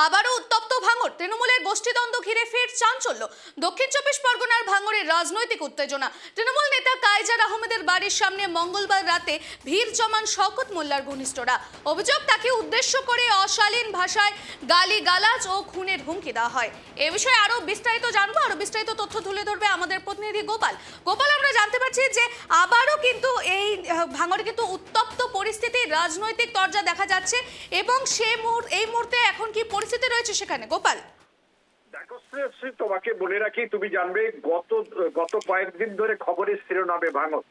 আবারও উত্তপ্ত ভাঙড়, তৃণমূলের গোষ্ঠীদ্বন্দ্ব ঘিরে ফের চাঞ্চল্য। দক্ষিণ চব্বিশ পরগনার ভাঙড়ের রাজনৈতিক উত্তেজনা। তৃণমূল নেতা কাইজার আহমেদের বাড়ির সামনে মঙ্গলবার রাতে ভিড় জমান শওকত মোল্লার ঘনিষ্ঠরা। অভিযোগ, তাকে উদ্দেশ্য করে অশালীন ভাষায় গালিগালাজ ও খুনের হুমকি দেওয়া হয়। এ বিষয়ে আরো বিস্তারিত জানবো, আরো বিস্তারিত তথ্য তুলে ধরবে আমাদের প্রতিনিধি গোপাল। গোপাল, আমরা জানতে পারছি যে আবারও কিন্তু এই ভাঙড়ে কিন্তু উত্তপ্ত পরিস্থিতি, রাজনৈতিক তরজা দেখা যাচ্ছে এবং এই মুহূর্তে এখন কি পরিস্থিতি রয়েছে সেখানে? গোপাল, দেখো শ্রেয়সী, তোমাকে বলে রাখি, তুমি জানবে গত কয়েকদিন ধরে খবরের শিরোনামে ভাঙড়,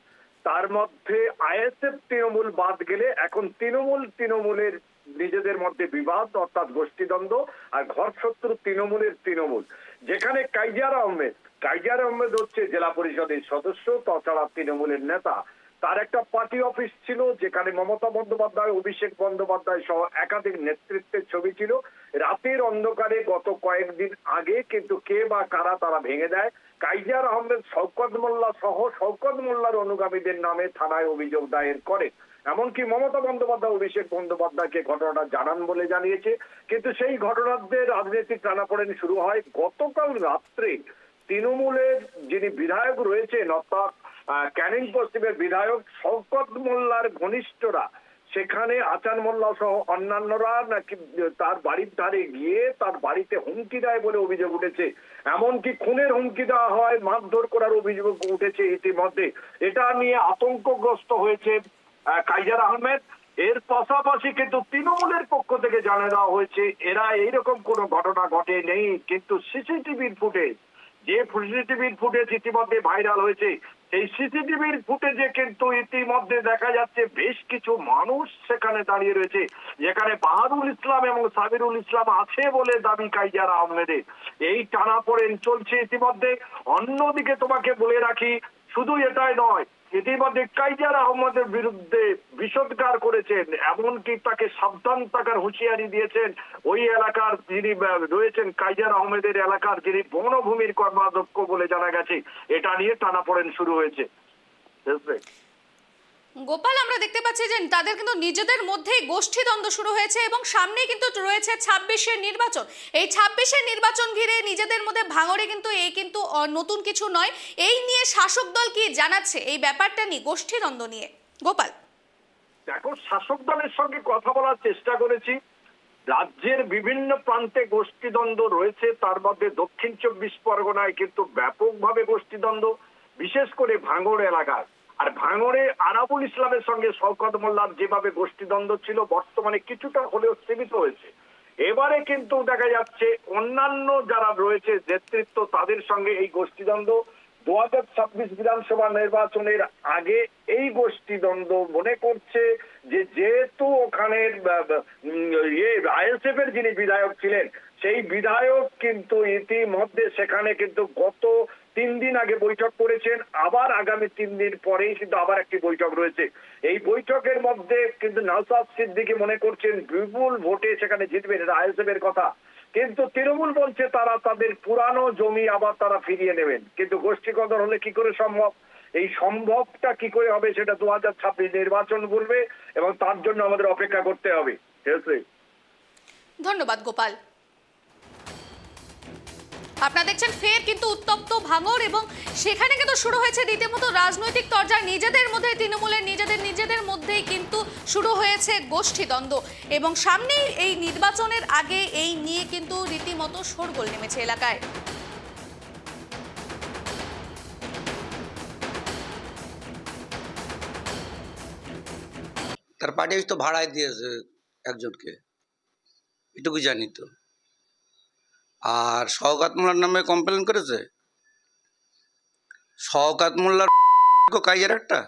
তার মধ্যে আইএসএফ তৃণমূল বাদ গেলে এখন তৃণমূলের নিজেদের মধ্যে বিবাদ, অর্থাৎ গোষ্ঠীদ্বন্দ্ব, আর ঘর শত্রু তৃণমূল, যেখানে কাইজার আহমেদ হচ্ছে জেলা পরিষদের সদস্য, তাছাড়া তৃণমূলের নেতা। তার একটা পার্টি অফিস ছিল যেখানে মমতা বন্দ্যোপাধ্যায়, অভিষেক বন্দ্যোপাধ্যায় সহ একাধিক নেতৃত্বের ছবি ছিল। রাতের অন্ধকারে গত কয়েকদিন আগে কিন্তু কে বা কারা তারা ভেঙে দেয়। কাইজার আহমেদ শওকত মোল্লা সহ শওকত মোল্লার অনুগামীদের নামে থানায় অভিযোগ দায়ের করে। এমনকি মমতা বন্দ্যোপাধ্যায়, অভিষেক বন্দ্যোপাধ্যায়কে ঘটনাটা জানান বলে জানিয়েছে। কিন্তু সেই ঘটনাতে রাজনৈতিক টানাপোড়েন শুরু হয় গতকাল রাত্রে। তৃণমূলের যিনি বিধায়ক রয়েছেন, অর্থাৎ ক্যানিং পশ্চিমের বিধায়ক শওকত মোল্লার ঘনিষ্ঠরা সেখানে আচান মোল্লা সহ অন্যান্যরা নাকি তার বাড়ির ধারে গিয়ে তার বাড়িতে হুমকি দেয় বলে অভিযোগ উঠেছে। এমনকি খুনের হুমকি দেওয়া হয়, মারধর করার অভিযোগ উঠেছে ইতিমধ্যে। এটা নিয়ে আতঙ্কগ্রস্ত হয়েছে কাইজার আহমেদ। এর পাশাপাশি কিন্তু তৃণমূলের পক্ষ থেকে জানিয়ে দেওয়া হয়েছে এরা এইরকম কোনো ঘটনা ঘটে নেই, কিন্তু সিসিটিভির ফুটেজ ইতিমধ্যে ভাইরাল হয়েছে। এই সিসিটিভির ফুটেজে কিন্তু ইতিমধ্যে দেখা যাচ্ছে বেশ কিছু মানুষ সেখানে দাঁড়িয়ে রয়েছে, যেখানে বাহাদুল ইসলাম এবং সাবিরুল ইসলাম আছে বলে দাবি কাইজার আহমেদের। এই টানাপোড়েন চলছে ইতিমধ্যে। অন্যদিকে তোমাকে বলে রাখি, শুধু এটাই নয়, ইতিমধ্যে কাইজার আহমেদের বিরুদ্ধে বিষোদ্গার করেছেন, এমনকি তাকে সাবধান থাকার হুঁশিয়ারি দিয়েছেন ওই এলাকার যিনি রয়েছেন, কাইজার আহমেদের এলাকার যিনি বনভূমির কর্মাধ্যক্ষ বলে জানা গেছে। এটা নিয়ে টানাপোড়েন শুরু হয়েছে। গোপাল, আমরা দেখতে পাচ্ছি যে তাদের কিন্তু নিজেদের মধ্যেই গোষ্ঠীদ্বন্দ্ব শুরু হয়েছে এবং সামনেই কিন্তু রয়েছে 26-এর নির্বাচন। এই 26-এর নির্বাচন ঘিরে নিজেদের মধ্যে ভাঙড়ে কিন্তু নতুন কিছু নয়। এই নিয়ে শাসক দল কি জানাচ্ছে এই ব্যাপারটা নিয়ে, গোষ্ঠীদ্বন্দ্ব নিয়ে? গোপাল, দেখো, শাসক দলের সঙ্গে কথা বলার চেষ্টা করেছি। রাজ্যের বিভিন্ন প্রান্তে গোষ্ঠীদ্বন্দ্ব রয়েছে, তার মধ্যে দক্ষিণ চব্বিশ পরগনায় কিন্তু ব্যাপকভাবে গোষ্ঠীদ্বন্দ্ব, বিশেষ করে ভাঙড় এলাকায়। আর ভাঙড়ে আরাবুল ইসলামের সঙ্গে শওকত মোল্লার যেভাবে গোষ্ঠীদ্বন্দ্ব ছিল, বর্তমানে কিছুটা হলেও সীমিত হয়েছে। এবারে কিন্তু দেখা যাচ্ছে অন্যান্য যারা রয়েছে নেতৃত্ব, তাদের সঙ্গে এই গোষ্ঠীদ্বন্দ্ব 2026 বিধানসভা নির্বাচনের আগে এই গোষ্ঠীদ্বন্দ্ব মনে করছে যে যেহেতু ওখানের আইএসএফ এর যিনি বিধায়ক ছিলেন, সেই বিধায়ক কিন্তু ইতিমধ্যে সেখানে কিন্তু গত 3 দিন আগে বৈঠক করেছেন, আবার আগামী 3 দিন পরেই কিন্তু আবার একটি বৈঠক রয়েছে। এই বৈঠকের মধ্যে কিন্তু নওশাদ সিদ্দিকী মনে করছেন বিপুল ভোটে সেখানে জিতবেন, এটা আইএসএফ এর কথা। কিন্তু তৃণমূল বলছে তারা তাদের পুরানো জমি আবার তারা ফিরিয়ে নেবেন। কিন্তু গোষ্ঠীকন্দল হলে কি করে সম্ভব? এই সম্ভবটা কি করে হবে সেটা 2026 নির্বাচন বলবে, এবং তার জন্য আমাদের অপেক্ষা করতে হবে। ধন্যবাদ গোপাল। আপনারা দেখছেন ফের কিন্তু উত্তপ্ত ভাঙড় এবং সেখানে কিন্তু শুরু হয়েছে রীতিমতো রাজনৈতিক তরজা। নিজেদের মধ্যে তৃণমূলের নিজেদের মধ্যেই কিন্তু শুরু হয়েছে গোষ্ঠীদ্বন্দ্ব এবং সামনেই এই নির্বাচনের আগে এই নিয়ে কিন্তু রীতিমতো শোরগোল নেমেছে এলাকায়। তার পার্টি তো ভাড়ায় দিয়েছে একজনকে, এটুকু জানি তো। আর শওকত মোল্লার নামে কমপ্লেন করেছে। শওকত মোল্লার কাইজার একটা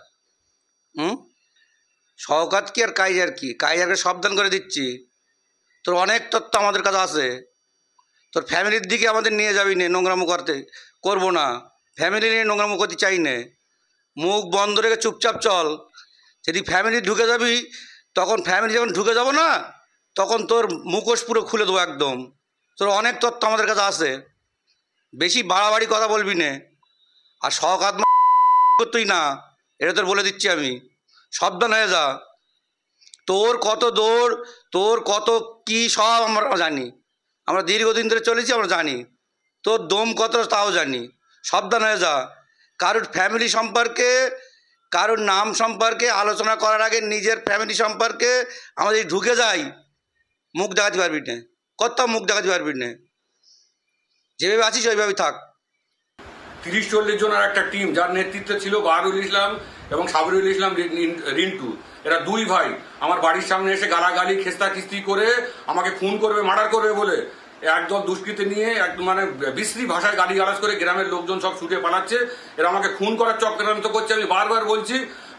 শওকত কি আর কাইজার কি? কাইজারকে সাবধান করে দিচ্ছি, তোর অনেক তথ্য আমাদের কাছে আছে। তোর ফ্যামিলির দিকে আমাদের নিয়ে যাবি না, নোংরামো করবো না। ফ্যামিলি নিয়ে নোংরামো করতে চাই না। মুখ বন্ধ রেখে চুপচাপ চল। যদি ফ্যামিলি ঢুকে যাবি, তখন ফ্যামিলি যখন ঢুকে যাবো না, তখন তোর মুখোশ পুরো খুলে দেবো একদম। তোর অনেক তথ্য আমাদের কাছে আছে, বেশি বাড়াবাড়ি কথা বলবি না। আর শওকত তুই না, এটা তোর বলে দিচ্ছি আমি, সাবধান হয়ে যা। তোর কত দৌড়, তোর কত কি সব আমরা জানি। আমরা দীর্ঘদিন ধরে চলেছি, আমরা জানি তোর দম কত তাও জানি। সাবধান হয়ে যা। কারোর ফ্যামিলি সম্পর্কে, কারোর নাম সম্পর্কে আলোচনা করার আগে নিজের ফ্যামিলি সম্পর্কে আমাদের ঢুকে যাই, মুখ দেখাতে পারবি না, কত মুখ দেখাতে পারবি না। যেভাবে আছিস ওইভাবেই থাক। 30-40 জনের একটা টিম, যার নেতৃত্বে ছিল বাহারুল ইসলাম এবং সাবরুল ইসলাম রিন্টু। এরা দুই ভাই আমার বাড়ির সামনে এসে গালাগালি খেস্তাখিস্তি করে আমাকে খুন করবে, মার্ডার করবে বলে একদল দুষ্কৃতী নিয়ে মানে বিশ্রী ভাষায় গালিগালাজ করে গ্রামের লোকজন সব ছুটে পালাচ্ছে। এরা আমাকে খুন করার চক্রান্ত করছে। আমি বারবার বলছি,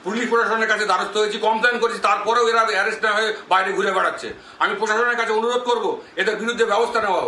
পুলিশ প্রশাসনের কাছে দ্বারস্থ হয়েছি, কমপ্লেন করেছি, তারপরেও এরা অ্যারেস্ট না হয়ে বাইরে ঘুরে বেড়াচ্ছে। আমি প্রশাসনের কাছে অনুরোধ করব এদের বিরুদ্ধে ব্যবস্থা নেওয়া হোক।